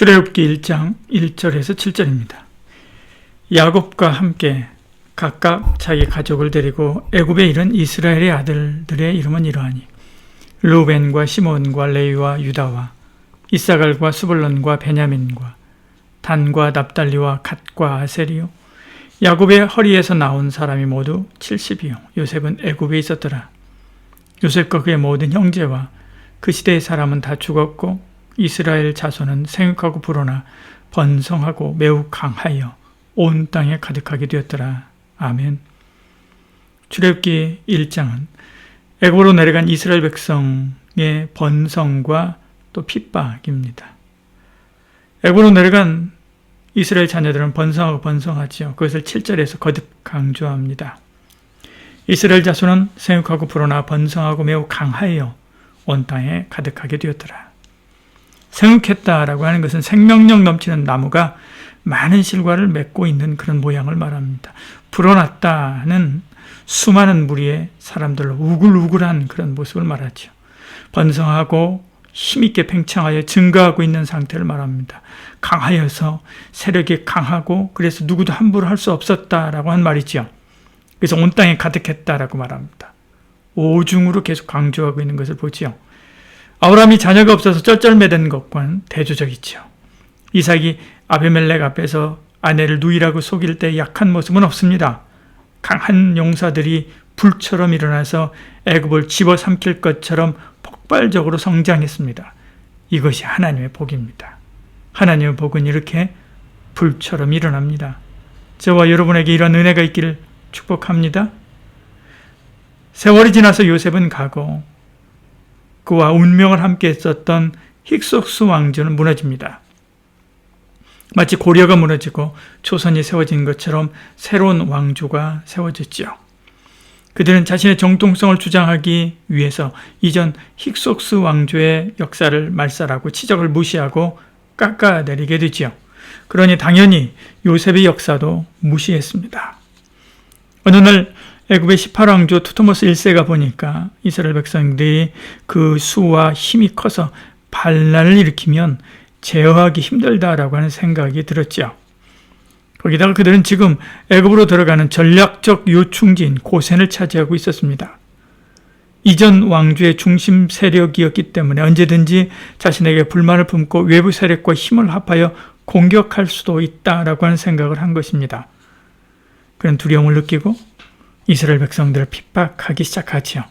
출애굽기 1장 1절에서 7절입니다. 야곱과 함께 각각 자기 가족을 데리고 애굽에 이른 이스라엘의 아들들의 이름은 이러하니 르우벤과 시몬과 레위와 유다와 이사갈과 스불론과 베냐민과 단과 납달리와 갓과 아셀이요 야곱의 허리에서 나온 사람이 모두 70이요 요셉은 애굽에 있었더라. 요셉과 그의 모든 형제와 그 시대의 사람은 다 죽었고 이스라엘 자손은 생육하고 불어나 번성하고 매우 강하여 온 땅에 가득하게 되었더라. 아멘. 출애굽기 1장은 애굽으로 내려간 이스라엘 백성의 번성과 또 핍박입니다. 애굽으로 내려간 이스라엘 자녀들은 번성하고 번성하지요. 그것을 7절에서 거듭 강조합니다. 이스라엘 자손은 생육하고 불어나 번성하고 매우 강하여 온 땅에 가득하게 되었더라. 생육했다라고 하는 것은 생명력 넘치는 나무가 많은 실과를 맺고 있는 그런 모양을 말합니다. 불어났다는 수많은 무리의 사람들로 우글우글한 그런 모습을 말하죠. 번성하고 힘있게 팽창하여 증가하고 있는 상태를 말합니다. 강하여서 세력이 강하고 그래서 누구도 함부로 할 수 없었다라고 한 말이죠. 그래서 온 땅에 가득했다라고 말합니다. 오중으로 계속 강조하고 있는 것을 보지요. 아브라함이 자녀가 없어서 쩔쩔매던 것과는 대조적이죠. 이삭이 아비멜렉 앞에서 아내를 누이라고 속일 때 약한 모습은 없습니다. 강한 용사들이 불처럼 일어나서 애굽을 집어삼킬 것처럼 폭발적으로 성장했습니다. 이것이 하나님의 복입니다. 하나님의 복은 이렇게 불처럼 일어납니다. 저와 여러분에게 이런 은혜가 있기를 축복합니다. 세월이 지나서 요셉은 가고 그와 운명을 함께 했었던 힉속스 왕조는 무너집니다. 마치 고려가 무너지고 조선이 세워진 것처럼 새로운 왕조가 세워졌지요. 그들은 자신의 정통성을 주장하기 위해서 이전 힉속스 왕조의 역사를 말살하고 치적을 무시하고 깎아내리게 되지요. 그러니 당연히 요셉의 역사도 무시했습니다. 어느 날 애굽의 18왕조 투토모스 1세가 보니까 이스라엘 백성들이 그 수와 힘이 커서 반란을 일으키면 제어하기 힘들다라고 하는 생각이 들었죠. 거기다가 그들은 지금 애굽으로 들어가는 전략적 요충지인 고센을 차지하고 있었습니다. 이전 왕조의 중심 세력이었기 때문에 언제든지 자신에게 불만을 품고 외부 세력과 힘을 합하여 공격할 수도 있다라고 하는 생각을 한 것입니다. 그런 두려움을 느끼고 이스라엘 백성들을 핍박하기 시작하지요.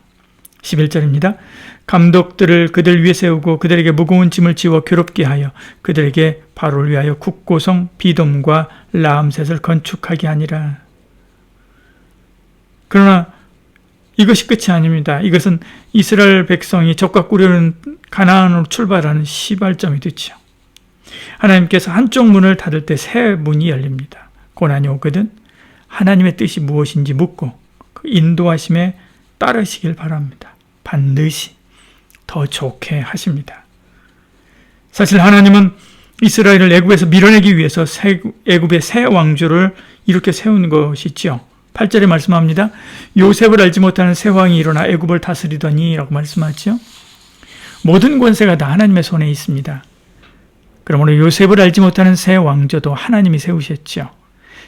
11절입니다. 감독들을 그들 위에 세우고 그들에게 무거운 짐을 지워 괴롭게 하여 그들에게 바로를 위하여 국고성 비돔과 라암셋을 건축하게 하니라. 그러나 이것이 끝이 아닙니다. 이것은 이스라엘 백성이 적과 꾸려는 가나안으로 출발하는 시발점이 되죠. 하나님께서 한쪽 문을 닫을 때 새 문이 열립니다. 고난이 오거든 하나님의 뜻이 무엇인지 묻고 그 인도하심에 따르시길 바랍니다. 반드시 더 좋게 하십니다. 사실 하나님은 이스라엘을 애굽에서 밀어내기 위해서 애굽의 새 왕조를 이렇게 세운 것이지요. 8절에 말씀합니다. 요셉을 알지 못하는 새 왕이 일어나 애굽을 다스리더니 라고 말씀하죠. 모든 권세가 다 하나님의 손에 있습니다. 그러므로 요셉을 알지 못하는 새 왕조도 하나님이 세우셨죠.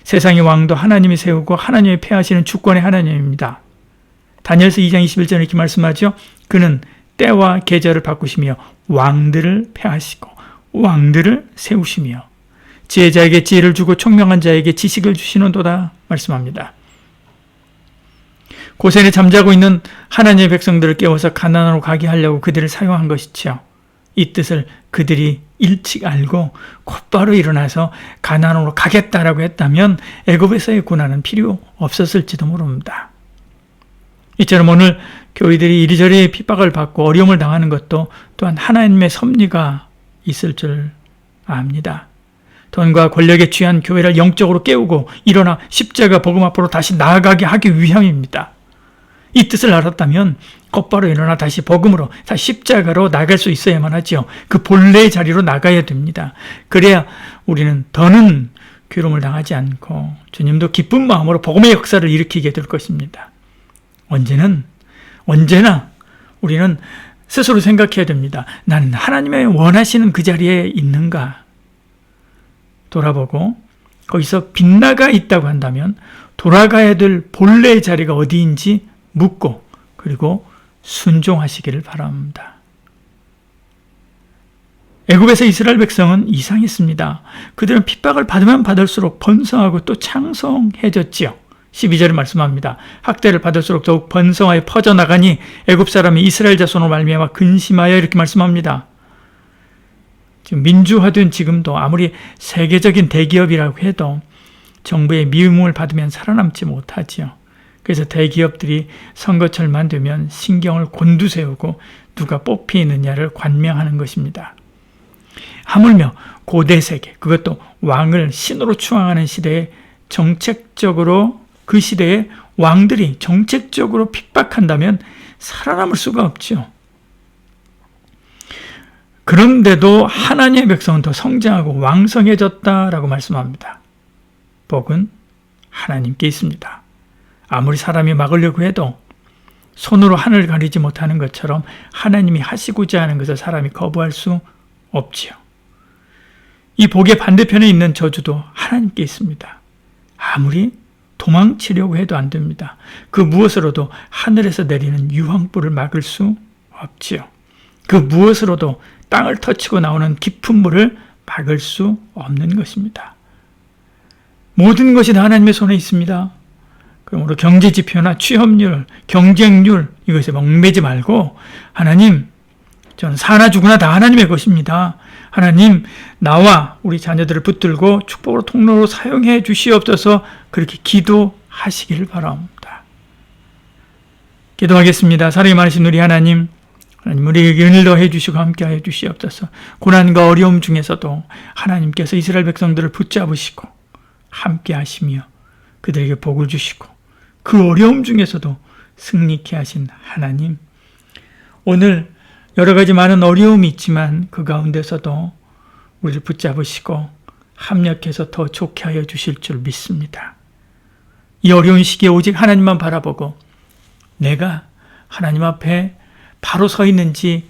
세상의 왕도 하나님이 세우고 하나님이 폐하시는 주권의 하나님입니다. 다니엘서 2장 21절에 이렇게 말씀하죠. 그는 때와 계절을 바꾸시며 왕들을 폐하시고 왕들을 세우시며 지혜자에게 지혜를 주고 총명한 자에게 지식을 주시는도다 말씀합니다. 고센에 잠자고 있는 하나님의 백성들을 깨워서 가나안으로 가게 하려고 그들을 사용한 것이지요. 이 뜻을 그들이 일찍 알고 곧바로 일어나서 가나안으로 가겠다라고 했다면 애굽에서의 고난은 필요 없었을지도 모릅니다. 이처럼 오늘 교회들이 이리저리 핍박을 받고 어려움을 당하는 것도 또한 하나님의 섭리가 있을 줄 압니다. 돈과 권력에 취한 교회를 영적으로 깨우고 일어나 십자가 복음 앞으로 다시 나아가게 하기 위함입니다. 이 뜻을 알았다면 곧바로 일어나 다시 복음으로, 다시 십자가로 나갈 수 있어야만 하죠. 그 본래의 자리로 나가야 됩니다. 그래야 우리는 더는 괴로움을 당하지 않고 주님도 기쁜 마음으로 복음의 역사를 일으키게 될 것입니다. 언제나 우리는 스스로 생각해야 됩니다. 나는 하나님의 원하시는 그 자리에 있는가? 돌아보고 거기서 빗나가 있다고 한다면 돌아가야 될 본래의 자리가 어디인지 묻고 그리고 순종하시기를 바랍니다. 애굽에서 이스라엘 백성은 이상했습니다. 그들은 핍박을 받으면 받을수록 번성하고 또 창성해졌지요. 12절에 말씀합니다. 학대를 받을수록 더욱 번성하여 퍼져나가니 애굽 사람이 이스라엘 자손으로 말미암아 근심하여 이렇게 말씀합니다. 지금 민주화된 지금도 아무리 세계적인 대기업이라고 해도 정부의 미움을 받으면 살아남지 못하지요. 그래서 대기업들이 선거철만 되면 신경을 곤두세우고 누가 뽑히느냐를 관명하는 것입니다. 하물며 고대 세계, 그것도 왕을 신으로 추앙하는 시대에 정책적으로 그 시대에 왕들이 정책적으로 핍박한다면 살아남을 수가 없죠. 그런데도 하나님의 백성은 더 성장하고 왕성해졌다라고 말씀합니다. 복은 하나님께 있습니다. 아무리 사람이 막으려고 해도 손으로 하늘을 가리지 못하는 것처럼 하나님이 하시고자 하는 것을 사람이 거부할 수 없지요. 이 복의 반대편에 있는 저주도 하나님께 있습니다. 아무리 도망치려고 해도 안 됩니다. 그 무엇으로도 하늘에서 내리는 유황불을 막을 수 없지요. 그 무엇으로도 땅을 터치고 나오는 깊은 물을 막을 수 없는 것입니다. 모든 것이 다 하나님의 손에 있습니다. 그러므로 경제지표나 취업률, 경쟁률 이것에 얽매지 말고 하나님, 저는 사나 죽으나 다 하나님의 것입니다. 하나님, 나와 우리 자녀들을 붙들고 축복으로 통로로 사용해 주시옵소서 그렇게 기도하시기를 바랍니다. 기도하겠습니다. 사랑이 많으신 우리 하나님, 우리에게 은혜를 더해 주시고 함께하여 주시옵소서. 고난과 어려움 중에서도 하나님께서 이스라엘 백성들을 붙잡으시고 함께하시며 그들에게 복을 주시고 그 어려움 중에서도 승리케 하신 하나님, 오늘 여러 가지 많은 어려움이 있지만 그 가운데서도 우리를 붙잡으시고 합력해서 더 좋게 하여 주실 줄 믿습니다. 이 어려운 시기에 오직 하나님만 바라보고 내가 하나님 앞에 바로 서 있는지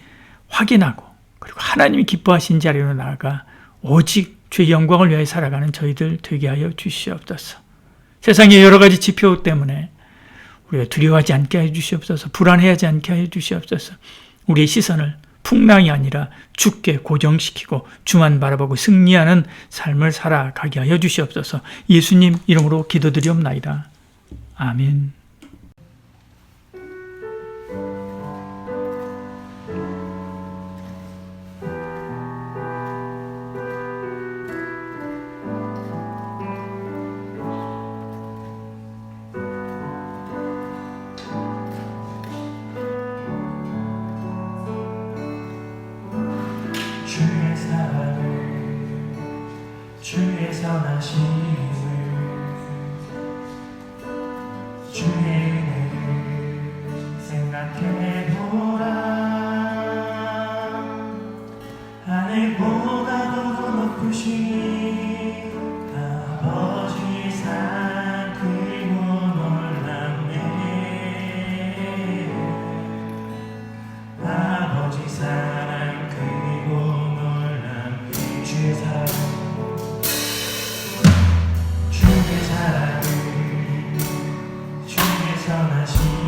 확인하고 그리고 하나님이 기뻐하신 자리로 나아가 오직 주의 영광을 위하여 살아가는 저희들 되게 하여 주시옵소서. 세상의 여러 가지 지표 때문에 우리가 두려워하지 않게 해 주시옵소서. 불안해하지 않게 해 주시옵소서. 우리의 시선을 풍랑이 아니라 주께 고정시키고 주만 바라보고 승리하는 삶을 살아가게 하여 주시옵소서. 예수님 이름으로 기도드리옵나이다. 아멘. 주의 사랑을 주의 선하심을 주의 은혜를 생각해보라. 하늘보다도 더 높으신 아버지 사랑 크고 놀랍네. 아버지 사랑 크고 주의 사랑 주의 사랑을 주의 선하심